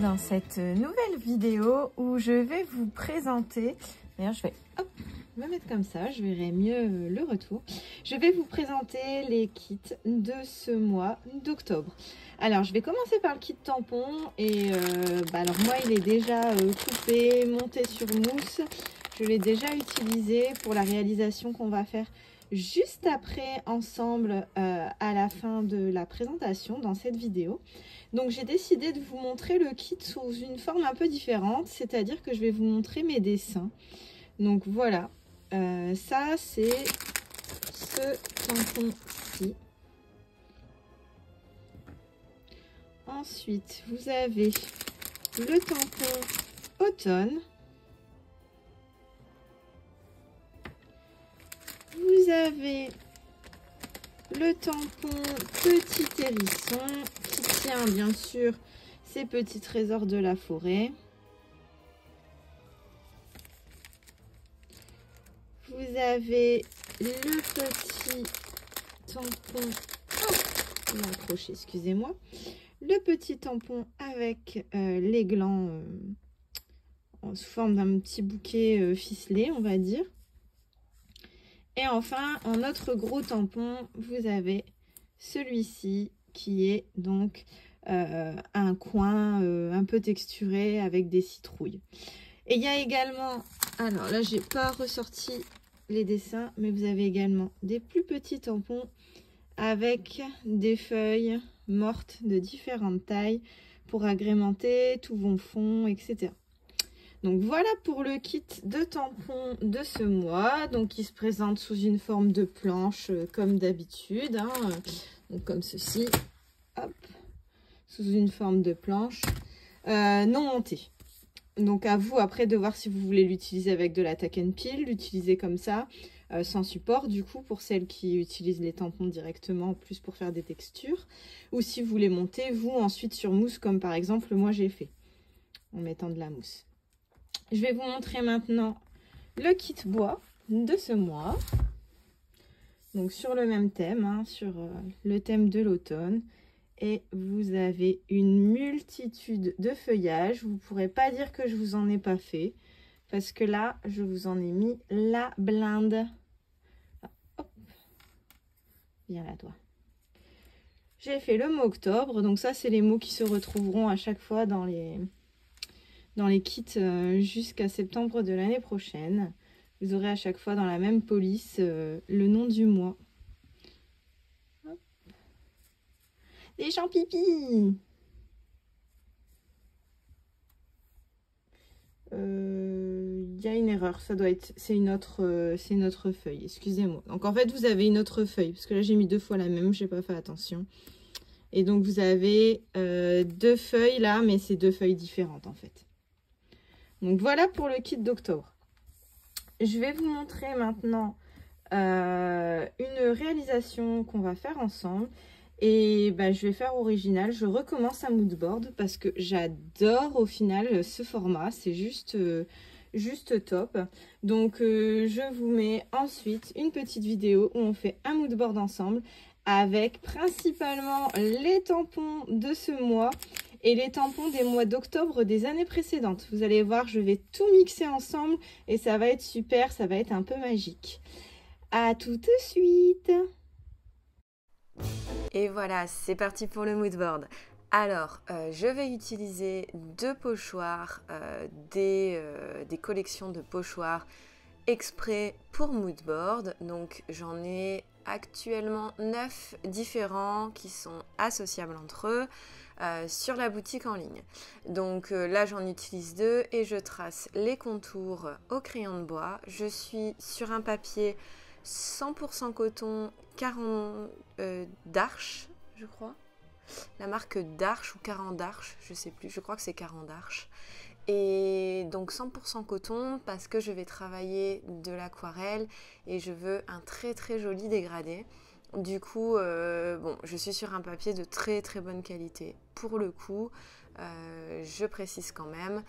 dans cette nouvelle vidéo où je vais vous présenter, d'ailleurs je vais me mettre comme ça, je verrai mieux le retour. Je vais vous présenter les kits de ce mois d'octobre. Alors je vais commencer par le kit tampon et alors moi il est déjà coupé, monté sur mousse. Je l'ai déjà utilisé pour la réalisation qu'on va faire juste après ensemble à la fin de la présentation dans cette vidéo. Donc j'ai décidé de vous montrer le kit sous une forme un peu différente, c'est-à-dire que je vais vous montrer mes dessins. Donc voilà, ça c'est ce tampon-ci. Ensuite vous avez le tampon automne. Vous avez le tampon petit hérisson qui tient bien sûr ces petits trésors de la forêt. Vous avez le petit tampon, il est accroché, excusez-moi, le petit tampon avec les glands sous forme d'un petit bouquet ficelé, on va dire. Et enfin, en notre gros tampon, vous avez celui-ci qui est donc un coin un peu texturé avec des citrouilles. Et il y a également, alors là, j'ai pas ressorti les dessins, mais vous avez également des plus petits tampons avec des feuilles mortes de différentes tailles pour agrémenter tout vos fonds, etc. Donc voilà pour le kit de tampons de ce mois, donc il se présente sous une forme de planche comme d'habitude, hein, donc comme ceci, hop, sous une forme de planche non montée. Donc à vous après de voir si vous voulez l'utiliser avec de la tack and peel, l'utiliser comme ça, sans support du coup pour celles qui utilisent les tampons directement plus pour faire des textures, ou si vous les montez vous ensuite sur mousse comme par exemple moi j'ai fait en mettant de la mousse. Je vais vous montrer maintenant le kit bois de ce mois. Donc sur le même thème, hein, sur le thème de l'automne. Et vous avez une multitude de feuillages. Vous ne pourrez pas dire que je vous en ai pas fait. Parce que là, je vous en ai mis la blinde. Hop. Viens là, toi. J'ai fait le mot octobre. Donc ça, c'est les mots qui se retrouveront à chaque fois dans les kits jusqu'à septembre de l'année prochaine. Vous aurez à chaque fois dans la même police le nom du mois. Hop. Des champs pipi. Il y a une erreur, ça doit être, c'est une autre feuille, excusez-moi. Donc en fait vous avez une autre feuille, parce que là j'ai mis 2 fois la même, j'ai pas fait attention. Et donc vous avez 2 feuilles là, mais c'est 2 feuilles différentes en fait. Donc voilà pour le kit d'octobre. Je vais vous montrer maintenant une réalisation qu'on va faire ensemble. Et je vais faire original. Je recommence à moodboard parce que j'adore au final ce format. C'est juste top. Donc je vous mets ensuite une petite vidéo où on fait un moodboard ensemble avec principalement les tampons de ce mois et les tampons des mois d'octobre des années précédentes. Vous allez voir, je vais tout mixer ensemble et ça va être super, ça va être un peu magique. À tout de suite! Et voilà, c'est parti pour le moodboard. Alors, je vais utiliser 2 pochoirs, des collections de pochoirs exprès pour moodboard. Donc, j'en ai actuellement 9 différents qui sont associables entre eux sur la boutique en ligne. Donc là, j'en utilise 2 et je trace les contours au crayon de bois. Je suis sur un papier 100% coton 40 d'Arche, je crois. La marque d'Arche ou 40 d'Arche, je sais plus, je crois que c'est 40 d'Arche. Et donc 100% coton parce que je vais travailler de l'aquarelle et je veux un très très joli dégradé. Du coup, bon, je suis sur un papier de très très bonne qualité. Pour le coup, je précise quand même,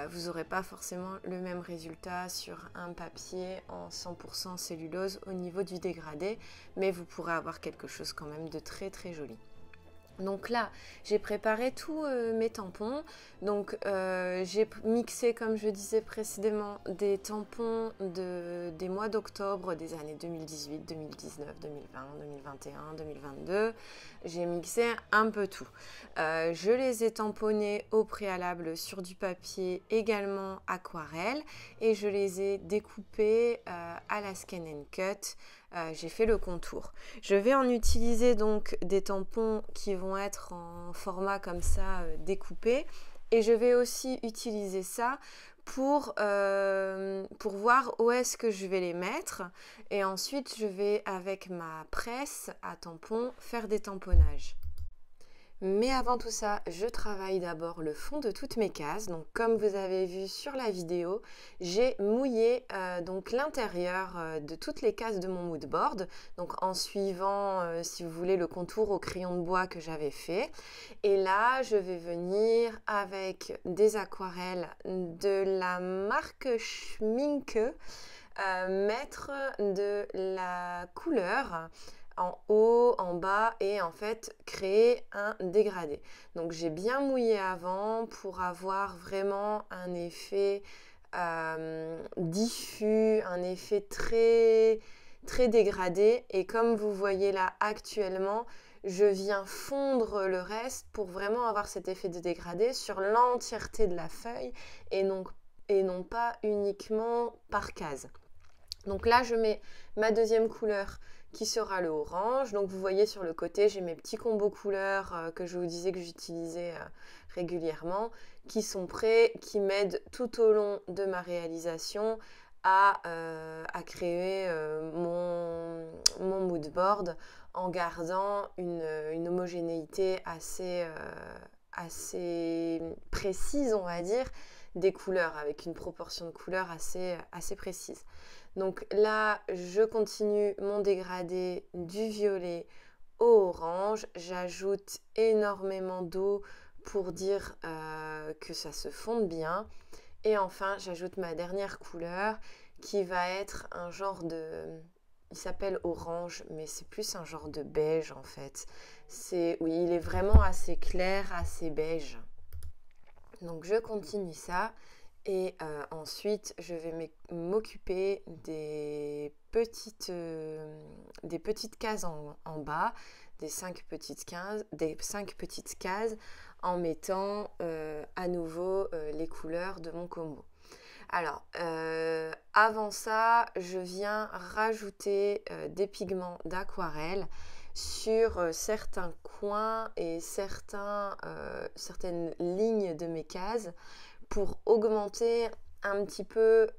vous n'aurez pas forcément le même résultat sur un papier en 100% cellulose au niveau du dégradé, mais vous pourrez avoir quelque chose quand même de très très joli. Donc là, j'ai préparé tous mes tampons. Donc j'ai mixé, comme je disais précédemment, des tampons des mois d'octobre des années 2018, 2019, 2020, 2021, 2022. J'ai mixé un peu tout. Je les ai tamponnés au préalable sur du papier également aquarelle et je les ai découpés à la Scan & Cut. J'ai fait le contour. Je vais en utiliser donc des tampons qui vont être en format comme ça découpé et je vais aussi utiliser ça pour voir où est-ce que je vais les mettre et ensuite je vais avec ma presse à tampons faire des tamponnages. Mais avant tout ça, je travaille d'abord le fond de toutes mes cases. Donc comme vous avez vu sur la vidéo, j'ai mouillé donc l'intérieur de toutes les cases de mon mood board. Donc en suivant, si vous voulez, le contour au crayon de bois que j'avais fait. Et là, je vais venir avec des aquarelles de la marque Schmincke mettre de la couleur en haut, en bas et en fait créer un dégradé. Donc j'ai bien mouillé avant pour avoir vraiment un effet diffus, un effet très, très dégradé et comme vous voyez là actuellement, je viens fondre le reste pour vraiment avoir cet effet de dégradé sur l'entièreté de la feuille et non pas uniquement par case. Donc là je mets ma deuxième couleur qui sera le orange. Donc vous voyez sur le côté, j'ai mes petits combos couleurs que je vous disais que j'utilisais régulièrement, qui sont prêts, qui m'aident tout au long de ma réalisation à créer mon mood board en gardant une homogénéité assez précise, on va dire, des couleurs, avec une proportion de couleurs assez précise. Donc là, je continue mon dégradé du violet au orange. J'ajoute énormément d'eau pour dire que ça se fonde bien. Et enfin, j'ajoute ma dernière couleur qui va être un genre de... Il s'appelle orange, mais c'est plus un genre de beige en fait. Oui, il est vraiment assez clair, assez beige. Donc je continue ça. Et ensuite, je vais m'occuper des petites cases en bas, des 5 petites cases, en mettant à nouveau les couleurs de mon combo. Alors, avant ça, je viens rajouter des pigments d'aquarelle sur certains coins et certaines lignes de mes cases, pour augmenter un petit peu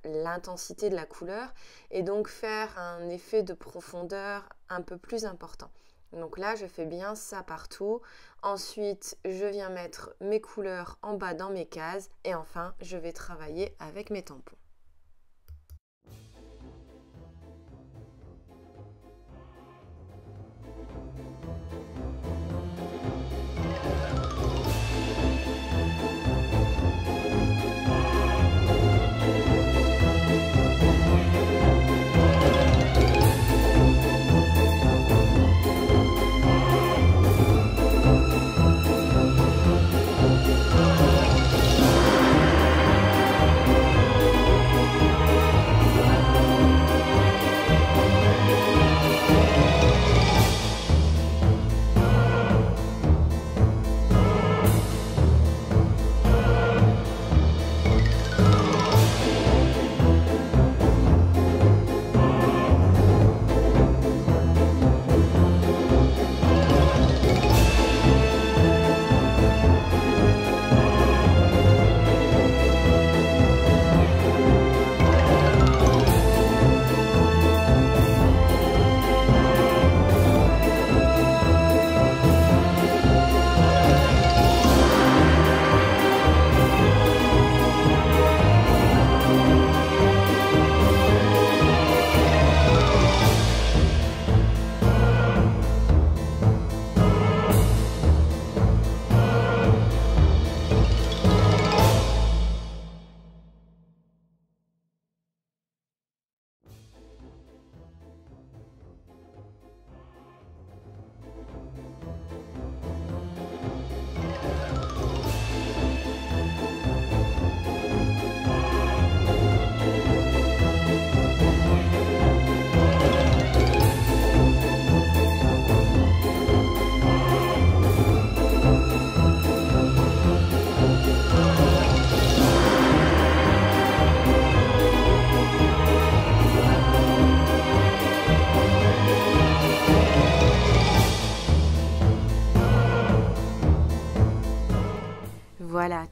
l'intensité de la couleur et donc faire un effet de profondeur un peu plus important. Donc là, je fais bien ça partout. Ensuite, je viens mettre mes couleurs en bas dans mes cases et enfin, je vais travailler avec mes tampons.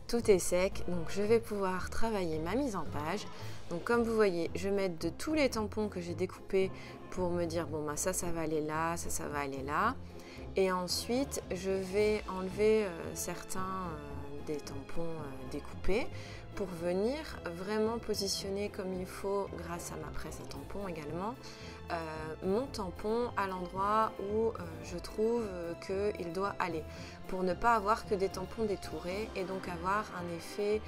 tout est sec, donc je vais pouvoir travailler ma mise en page. Donc comme vous voyez, je vais mettre de tous les tampons que j'ai découpés pour me dire bon bah ça va aller là, ça va aller là. Et ensuite je vais enlever certains des tampons découpés pour venir vraiment positionner comme il faut, grâce à ma presse à tampons également, mon tampon à l'endroit où je trouve qu'il doit aller, pour ne pas avoir que des tampons détourés et donc avoir un effet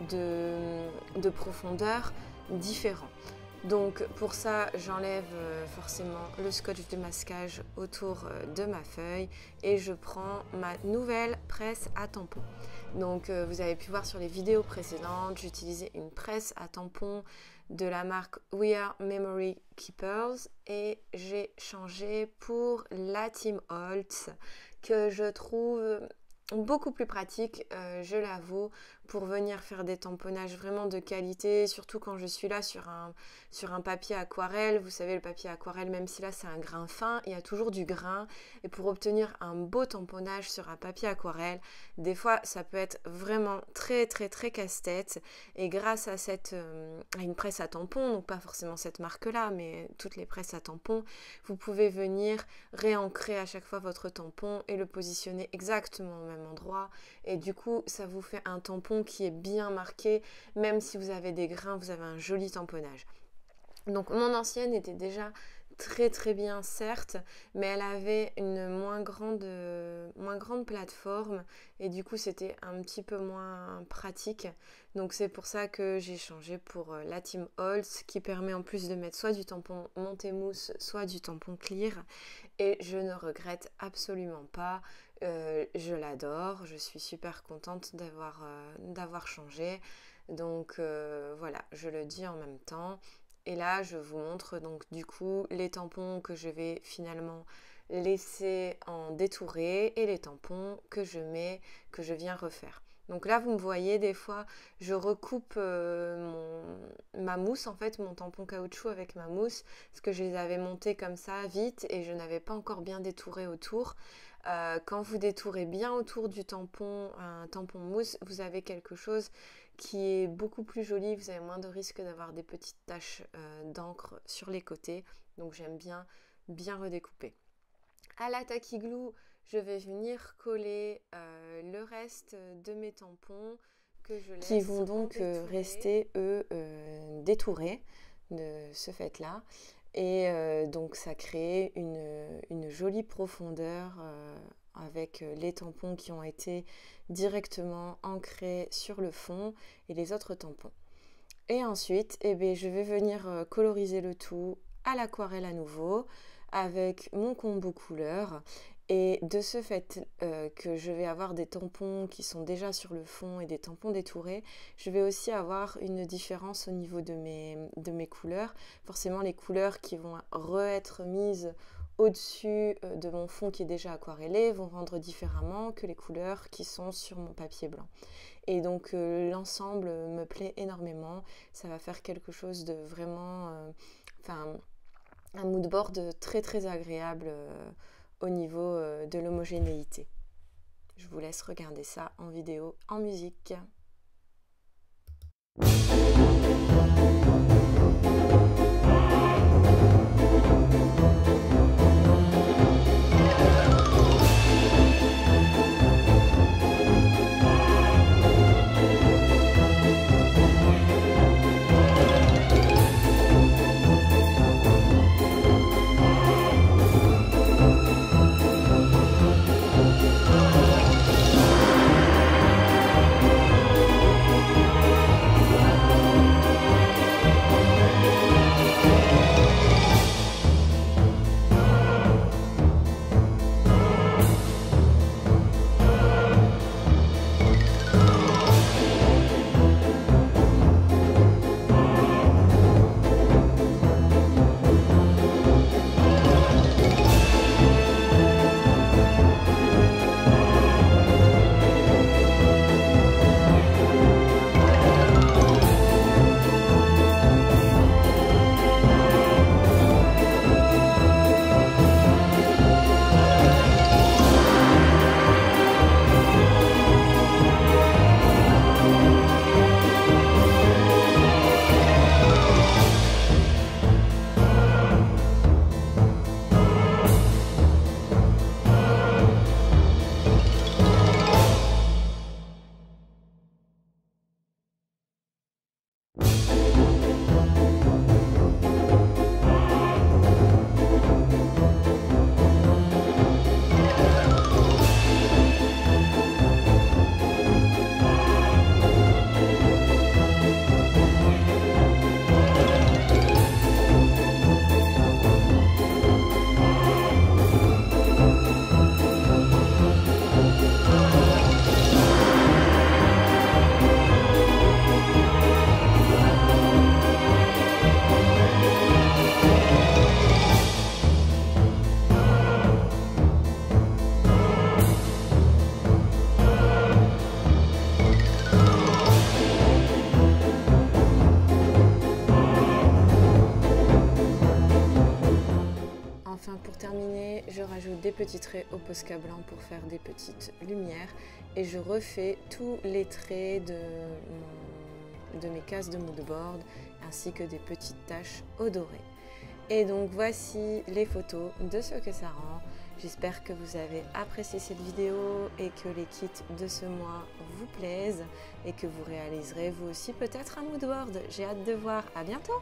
de profondeur différent. Donc pour ça, j'enlève forcément le scotch de masquage autour de ma feuille et je prends ma nouvelle presse à tampons. Donc vous avez pu voir sur les vidéos précédentes, j'utilisais une presse à tampons de la marque We Are Memory Keepers et j'ai changé pour la Tim Holtz que je trouve beaucoup plus pratique, je l'avoue, pour venir faire des tamponnages vraiment de qualité, surtout quand je suis là sur un papier aquarelle. Vous savez, le papier aquarelle, même si là c'est un grain fin, il y a toujours du grain, et pour obtenir un beau tamponnage sur un papier aquarelle, des fois ça peut être vraiment très casse-tête, et grâce à une presse à tampons, donc pas forcément cette marque là, mais toutes les presses à tampons, vous pouvez venir réancrer à chaque fois votre tampon et le positionner exactement au même endroit, et du coup ça vous fait un tampon qui est bien marqué. Même si vous avez des grains, vous avez un joli tamponnage. Donc mon ancienne était déjà très bien, certes, mais elle avait une moins grande plateforme et du coup c'était un petit peu moins pratique. Donc c'est pour ça que j'ai changé pour la Tim Holtz, qui permet en plus de mettre soit du tampon monté-mousse, soit du tampon clear, et je ne regrette absolument pas. Je l'adore, je suis super contente d'avoir changé. Donc voilà, je le dis en même temps. Et là, je vous montre donc du coup les tampons que je vais finalement laisser en détouré et les tampons que je viens refaire. Donc là, vous me voyez, des fois, je recoupe ma mousse, en fait, mon tampon caoutchouc avec ma mousse, parce que je les avais montés comme ça vite et je n'avais pas encore bien détouré autour. Quand vous détourez bien autour du tampon, un tampon mousse, vous avez quelque chose qui est beaucoup plus joli, vous avez moins de risque d'avoir des petites taches d'encre sur les côtés, donc j'aime bien redécouper. À la tacky glue, je vais venir coller le reste de mes tampons que je laisse, qui vont donc rester eux détourés de ce fait-là. Et donc ça crée une jolie profondeur avec les tampons qui ont été directement ancrés sur le fond et les autres tampons. Et ensuite, je vais venir coloriser le tout à l'aquarelle à nouveau avec mon combo couleur. Et de ce fait que je vais avoir des tampons qui sont déjà sur le fond et des tampons détourés, je vais aussi avoir une différence au niveau de mes couleurs. Forcément, les couleurs qui vont être mises au-dessus de mon fond qui est déjà aquarellé vont rendre différemment que les couleurs qui sont sur mon papier blanc. Et donc l'ensemble me plaît énormément. Ça va faire quelque chose de vraiment... un mood board très agréable au niveau de l'homogénéité. Je vous laisse regarder ça en vidéo, en musique. rajoute des petits traits au Posca blanc pour faire des petites lumières et je refais tous les traits de mes cases de mood board ainsi que des petites taches au doré. Et donc voici les photos de ce que ça rend. J'espère que vous avez apprécié cette vidéo et que les kits de ce mois vous plaisent et que vous réaliserez vous aussi peut-être un mood board. J'ai hâte de voir. À bientôt!